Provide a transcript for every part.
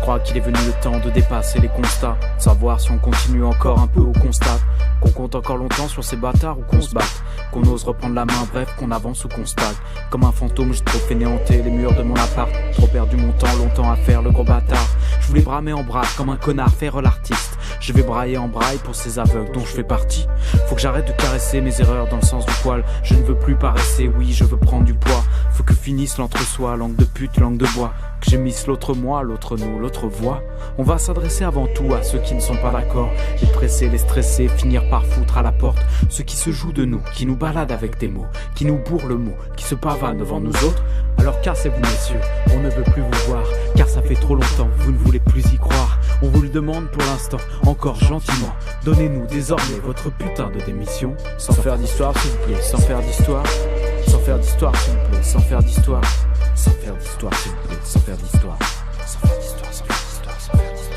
crois qu'il est venu le temps de dépasser les constats, de savoir si on continue encore un peu ou constate, qu'on compte encore longtemps sur ces bâtards ou qu'on se batte, qu'on ose reprendre la main, bref qu'on avance ou qu'on stagne. Comme un fantôme, j'ai trop fainéanté les murs de mon appart, trop perdu mon temps, longtemps à faire le gros bâtard. Je voulais bramer en brave comme un connard, faire l'artiste. Je vais brailler en braille pour ces aveugles dont je fais partie. Faut que j'arrête de caresser mes erreurs dans le sens du poil. Je ne veux plus paresser, oui je veux prendre du poids. Faut que finisse l'entre-soi, langue de pute, langue de bois. Que j'émisse l'autre moi, l'autre nous, l'autre voix. On va s'adresser avant tout à ceux qui ne sont pas d'accord. Les presser, les stresser, finir par foutre à la porte ceux qui se jouent de nous, qui nous baladent avec des mots, qui nous bourrent le mot, qui se pavanent devant nous autres. Alors cassez-vous messieurs, on ne veut plus vous voir, car ça fait trop longtemps, vous ne voulez plus y croire. On vous le demande pour l'instant, encore gentiment. Donnez-nous désormais votre putain de démission. Sans faire d'histoire s'il vous plaît, sans faire d'histoire. Sans faire d'histoire s'il vous plaît, sans faire d'histoire. Sans faire d'histoire s'il vous plaît, sans faire d'histoire. Sans faire d'histoire, sans faire d'histoire, sans faire d'histoire.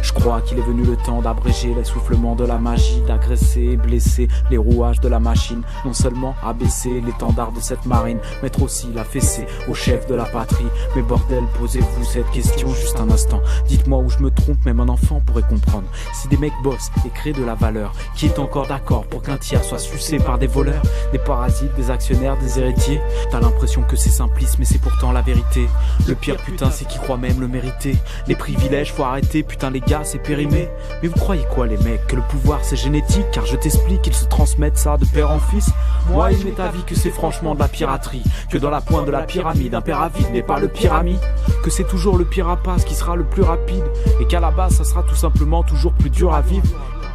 Je crois qu'il est venu le temps d'abréger l'essoufflement de la magie, d'agresser et blesser les rouages de la machine. Non seulement abaisser l'étendard de cette marine, mettre aussi la fessée au chef de la patrie. Mais bordel, posez-vous cette question juste un instant. Dites-moi où je me trompe, même un enfant pourrait comprendre. Si des mecs bossent et créent de la valeur, qui est encore d'accord pour qu'un tiers soit sucé par des voleurs, des parasites, des actionnaires, des héritiers? T'as l'impression que c'est simpliste, mais c'est pourtant la vérité. Le pire putain, c'est qu'ils croient même le mériter. Les privilèges, faut arrêter, putain les gars, c'est périmé. Mais vous croyez quoi les mecs, que le pouvoir c'est génétique? Car je t'explique qu'ils se transmettent ça de père en fils. Moi il m'est avis que c'est franchement de la piraterie, que dans la pointe de la pyramide un père avide n'est pas le pire ami, que c'est toujours le pire rapace qui sera le plus rapide, et qu'à la base ça sera tout simplement toujours plus dur à vivre.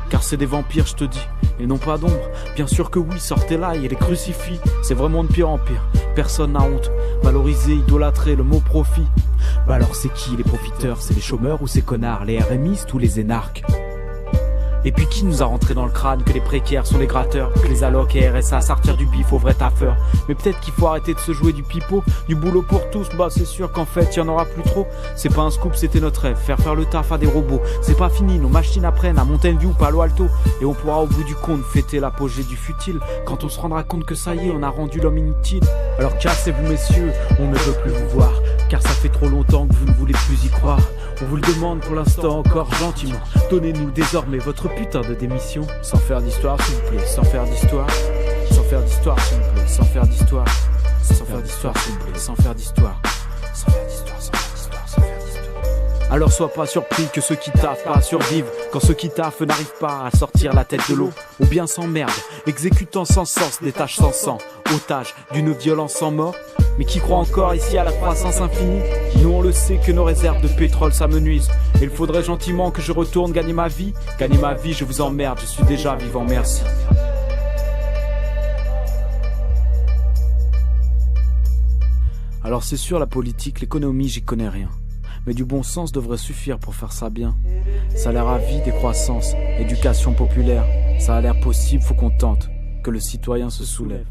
Car c'est des vampires je te dis, ils n'ont pas d'ombre. Bien sûr que oui, sortez-là et les crucifix. C'est vraiment de pire en pire, personne n'a honte. Valoriser, idolâtrer le mot profit. Bah alors c'est qui les profiteurs? C'est les chômeurs ou ces connards? Les RMistes ou les énarques? Et puis qui nous a rentré dans le crâne que les précaires sont les gratteurs, que les allocs et RSA sortir du bif aux vrais taffeurs? Mais peut-être qu'il faut arrêter de se jouer du pipeau, du boulot pour tous. Bah c'est sûr qu'en fait y en aura plus trop. C'est pas un scoop, c'était notre rêve, faire le taf à des robots. C'est pas fini, nos machines apprennent à Mountain View, Palo Alto. Et on pourra au bout du compte fêter l'apogée du futile, quand on se rendra compte que ça y est, on a rendu l'homme inutile. Alors cassez-vous messieurs, on ne veut plus vous voir, car ça fait trop longtemps que vous ne voulez plus y croire. On vous le demande pour l'instant encore gentiment. Donnez-nous désormais votre putain de démission. Sans faire d'histoire s'il vous plaît, sans faire d'histoire. Sans faire d'histoire s'il vous plaît, sans faire d'histoire. Sans faire d'histoire s'il vous plaît, sans faire d'histoire. Sans faire d'histoire, sans faire d'histoire, sans faire d'histoire. Alors sois pas surpris que ceux qui taffent pas survivent, quand ceux qui taffent n'arrivent pas à sortir la tête de l'eau, ou bien s'emmerdent, exécutant sans sens des tâches sans sang, otages d'une violence sans mort. Mais qui croit encore ici à la croissance infinie? Nous on le sait que nos réserves de pétrole s'amenuisent. Et il faudrait gentiment que je retourne gagner ma vie. Gagner ma vie, je vous emmerde, je suis déjà vivant, merci. Alors c'est sûr, la politique, l'économie, j'y connais rien. Mais du bon sens devrait suffire pour faire ça bien. Salaire à vie, décroissance, éducation populaire. Ça a l'air possible, faut qu'on tente, que le citoyen se soulève.